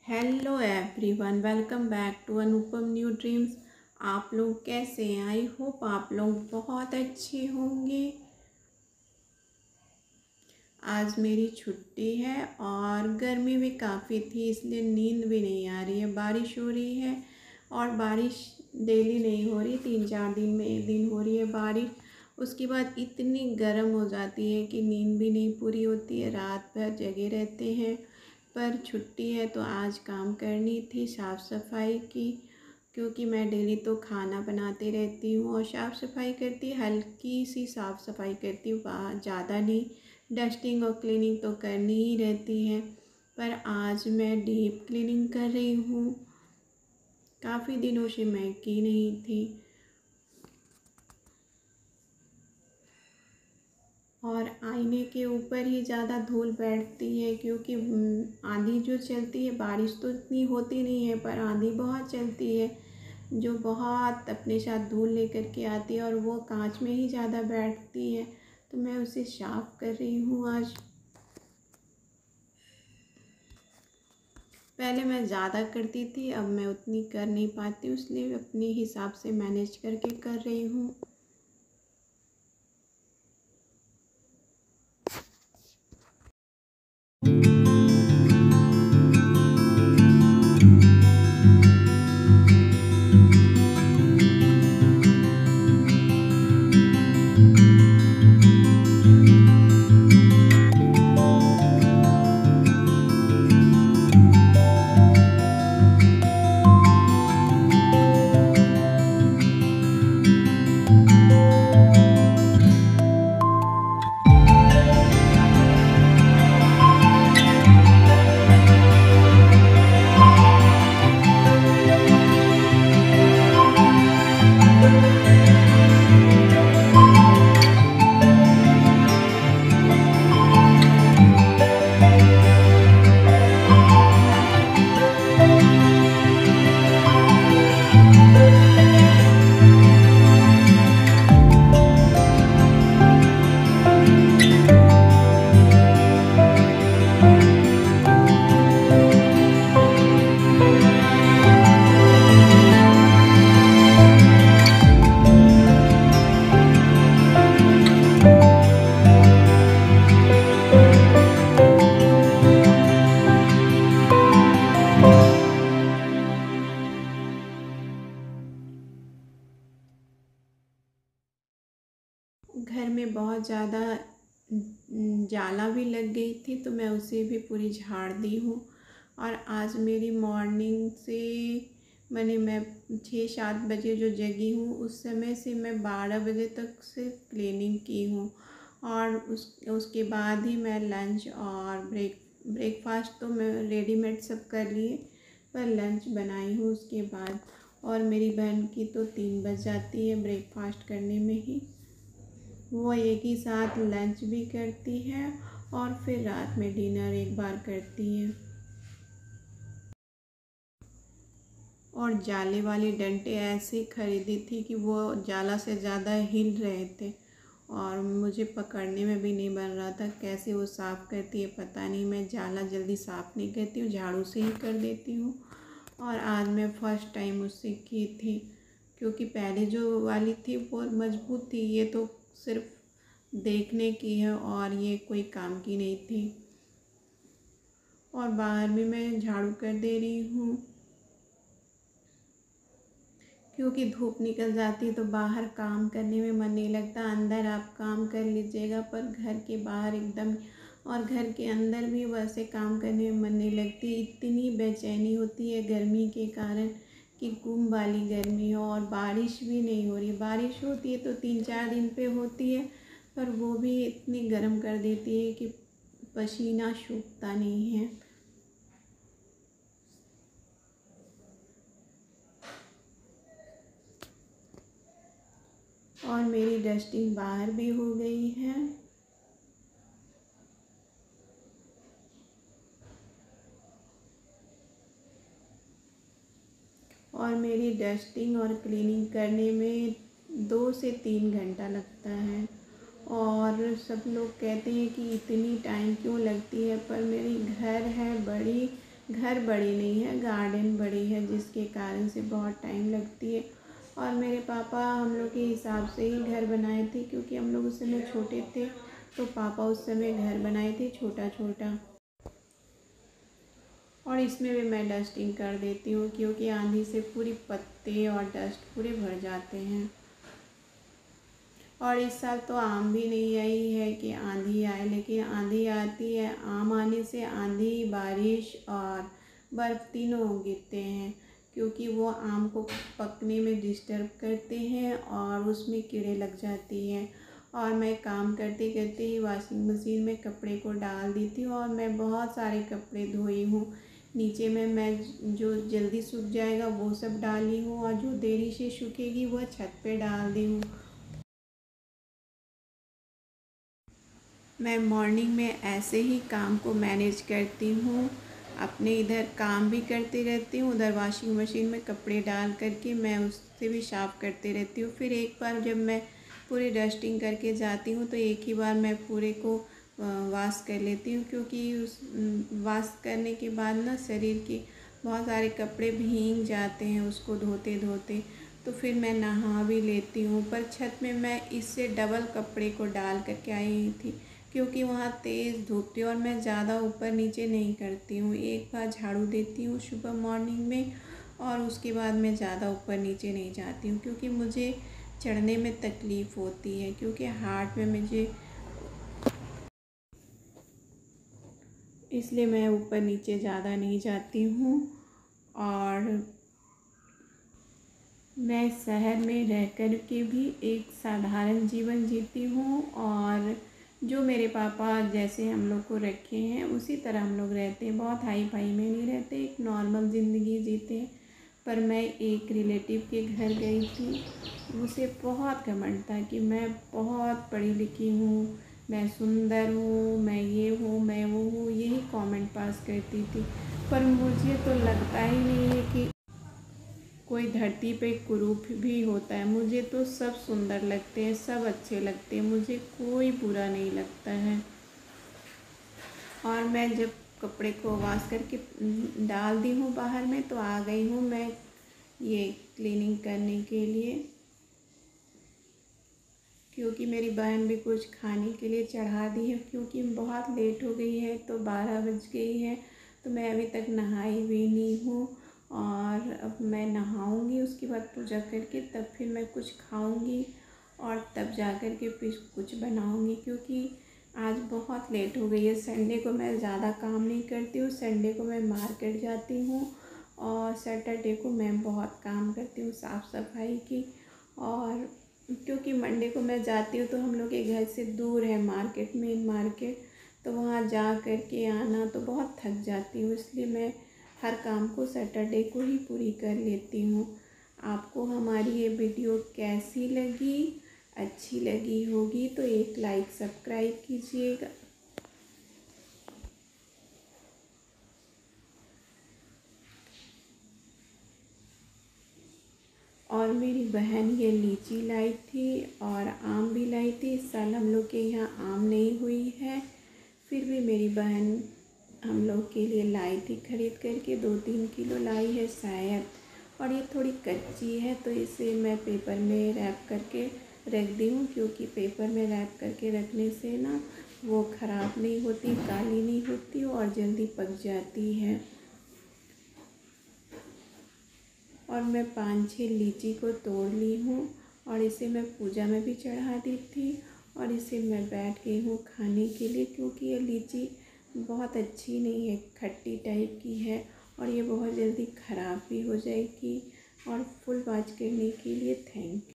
Hello everyone, welcome back to Anupam new dreams. आप लोग कैसे हैं? आई होप आप लोग बहुत अच्छे होंगे। आज मेरी छुट्टी है और गर्मी भी काफ़ी थी, इसलिए नींद भी नहीं आ रही है। बारिश हो रही है और बारिश डेली नहीं हो रही, 3-4 दिन में एक दिन हो रही है बारिश। उसके बाद इतनी गर्म हो जाती है कि नींद भी नहीं पूरी होती है, रात भर जगे रहते हैं। पर छुट्टी है तो आज काम करनी थी, साफ़ सफाई की, क्योंकि मैं डेली तो खाना बनाती रहती हूँ और साफ़ सफाई करती, हल्की सी साफ़ सफाई करती हूँ, ज़्यादा नहीं। डस्टिंग और क्लीनिंग तो करनी ही रहती है, पर आज मैं डीप क्लीनिंग कर रही हूँ। काफ़ी दिनों से मैं की नहीं थी और आईने के ऊपर ही ज़्यादा धूल बैठती है, क्योंकि आंधी जो चलती है, बारिश तो इतनी होती नहीं है पर आंधी बहुत चलती है जो बहुत अपने साथ धूल लेकर के आती है और वो कांच में ही ज़्यादा बैठती है। तो मैं उसे साफ़ कर रही हूँ आज। पहले मैं ज़्यादा करती थी, अब मैं उतनी कर नहीं पाती, इसलिए अपने हिसाब से मैनेज करके कर रही हूँ। घर में बहुत ज़्यादा जाला भी लग गई थी, तो मैं उसे भी पूरी झाड़ दी हूँ। और आज मेरी मॉर्निंग से मैं 6-7 बजे जो जगी हूँ, उस समय से मैं 12 बजे तक से क्लीनिंग की हूँ। और उसके बाद ही मैं लंच और ब्रेकफास्ट तो मैं रेडीमेड सब कर लिए, पर लंच बनाई हूँ उसके बाद। और मेरी बहन की तो 3 बज जाती है ब्रेकफास्ट करने में ही। वो एक ही साथ लंच भी करती है और फिर रात में डिनर एक बार करती है। और जाले वाले डंडे ऐसे खरीदी थी कि वो जाला से ज़्यादा हिल रहे थे और मुझे पकड़ने में भी नहीं बन रहा था। कैसे वो साफ़ करती है पता नहीं। मैं जाला जल्दी साफ़ नहीं करती हूँ, झाड़ू से ही कर देती हूँ। और आज मैं फ़र्स्ट टाइम उससे की थी, क्योंकि पहले जो वाली थी वो मजबूत थी, ये तो सिर्फ देखने की है और ये कोई काम की नहीं थी। और बाहर भी मैं झाड़ू कर दे रही हूँ, क्योंकि धूप निकल जाती है तो बाहर काम करने में मन नहीं लगता। अंदर आप काम कर लीजिएगा, पर घर के बाहर एकदम, और घर के अंदर भी वैसे काम करने में मन नहीं लगती। इतनी बेचैनी होती है गर्मी के कारण कि गुम वाली गर्मी हो। और बारिश भी नहीं हो रही। बारिश होती है तो 3-4 दिन पे होती है, पर वो भी इतनी गर्म कर देती है कि पसीना सूखता नहीं है। और मेरी डस्टिंग बाहर भी हो गई है। और मेरी डस्टिंग और क्लीनिंग करने में 2 से 3 घंटा लगता है। और सब लोग कहते हैं कि इतनी टाइम क्यों लगती है, पर मेरी घर है बड़ी, घर बड़ी नहीं है, गार्डन बड़ी है, जिसके कारण से बहुत टाइम लगती है। और मेरे पापा हम लोग के हिसाब से ही घर बनाए थे, क्योंकि हम लोग उस समय छोटे थे, तो पापा उस समय घर बनाए थे छोटा छोटा। और इसमें भी मैं डस्टिंग कर देती हूँ, क्योंकि आंधी से पूरी पत्ते और डस्ट पूरे भर जाते हैं। और इस साल तो आम भी नहीं आई है कि आंधी आए, लेकिन आंधी आती है। आम आने से आंधी, बारिश और बर्फ़ तीनों गिरते हैं, क्योंकि वो आम को पकने में डिस्टर्ब करते हैं और उसमें कीड़े लग जाती हैं। और मैं काम करते करते ही वॉशिंग मशीन में कपड़े को डाल दी थी, और मैं बहुत सारे कपड़े धोई हूँ। नीचे में मैं जो जल्दी सूख जाएगा वो सब डाली हूँ, और जो देरी से सूखेगी वह छत पे डाल दी हूँ। मैं मॉर्निंग में ऐसे ही काम को मैनेज करती हूँ। अपने इधर काम भी करती रहती हूँ, उधर वॉशिंग मशीन में कपड़े डाल करके मैं उससे भी साफ़ करती रहती हूँ। फिर एक बार जब मैं पूरी डस्टिंग करके जाती हूँ तो एक ही बार मैं पूरे को वॉश कर लेती हूँ, क्योंकि उस वॉश करने के बाद ना शरीर के बहुत सारे कपड़े भीग जाते हैं उसको धोते धोते। तो फिर मैं नहा भी लेती हूँ। पर छत में मैं इससे डबल कपड़े को डाल करके आई थी, क्योंकि वहाँ तेज़ धूप थी, और मैं ज़्यादा ऊपर नीचे नहीं करती हूँ। एक बार झाड़ू देती हूँ सुबह मॉर्निंग में, और उसके बाद मैं ज़्यादा ऊपर नीचे नहीं जाती हूँ, क्योंकि मुझे चढ़ने में तकलीफ़ होती है, क्योंकि हार्ट में मुझे, इसलिए मैं ऊपर नीचे ज़्यादा नहीं जाती हूँ। और मैं शहर में रह कर के भी एक साधारण जीवन जीती हूँ, और जो मेरे पापा जैसे हम लोग को रखे हैं उसी तरह हम लोग रहते हैं। बहुत हाई फाई में नहीं रहते, एक नॉर्मल ज़िंदगी जीते हैं। पर मैं एक रिलेटिव के घर गई थी, उसे बहुत घमंड था कि मैं बहुत पढ़ी लिखी हूँ, मैं सुंदर हूँ, मैं ये हूँ, मैं वो हूँ, यही कमेंट पास करती थी। पर मुझे तो लगता ही नहीं है कि कोई धरती पे कुरूप भी होता है। मुझे तो सब सुंदर लगते हैं, सब अच्छे लगते हैं, मुझे कोई बुरा नहीं लगता है। और मैं जब कपड़े को वॉश करके डाल दी हूँ बाहर में, तो आ गई हूँ मैं ये क्लीनिंग करने के लिए, क्योंकि मेरी बहन भी कुछ खाने के लिए चढ़ा दी है, क्योंकि बहुत लेट हो गई है, तो 12 बज गई है। तो मैं अभी तक नहाई भी नहीं हूँ, और अब मैं नहाऊंगी, उसके बाद पूजा करके तब फिर मैं कुछ खाऊंगी, और तब जा कर के फिर कुछ बनाऊंगी, क्योंकि आज बहुत लेट हो गई है। संडे को मैं ज़्यादा काम नहीं करती हूँ, संडे को मैं मार्केट जाती हूँ, और सैटरडे को मैं बहुत काम करती हूँ साफ़ सफाई की। और क्योंकि मंडे को मैं जाती हूँ तो हम लोग के घर से दूर है मार्केट, मेन मार्केट, तो वहाँ जा कर के आना तो बहुत थक जाती हूँ, इसलिए मैं हर काम को सैटरडे को ही पूरी कर लेती हूँ। आपको हमारी ये वीडियो कैसी लगी? अच्छी लगी होगी तो एक लाइक सब्सक्राइब कीजिएगा। और मेरी बहन ये लीची लाई थी और आम भी लाई थी। इस साल हम लोग के यहाँ आम नहीं हुई है, फिर भी मेरी बहन हम लोग के लिए लाई थी, खरीद करके 2-3 किलो लाई है शायद। और ये थोड़ी कच्ची है, तो इसे मैं पेपर में रैप करके रख दी हूँ, क्योंकि पेपर में रैप करके रखने से ना वो ख़राब नहीं होती, काली नहीं होती और जल्दी पक जाती है। और मैं 5-6 लीची को तोड़ ली हूँ, और इसे मैं पूजा में भी चढ़ा दी थी, और इसे मैं बैठ गई हूँ खाने के लिए, क्योंकि ये लीची बहुत अच्छी नहीं है, खट्टी टाइप की है, और ये बहुत जल्दी ख़राब भी हो जाएगी। और फुल वॉच करने के लिए थैंक यू।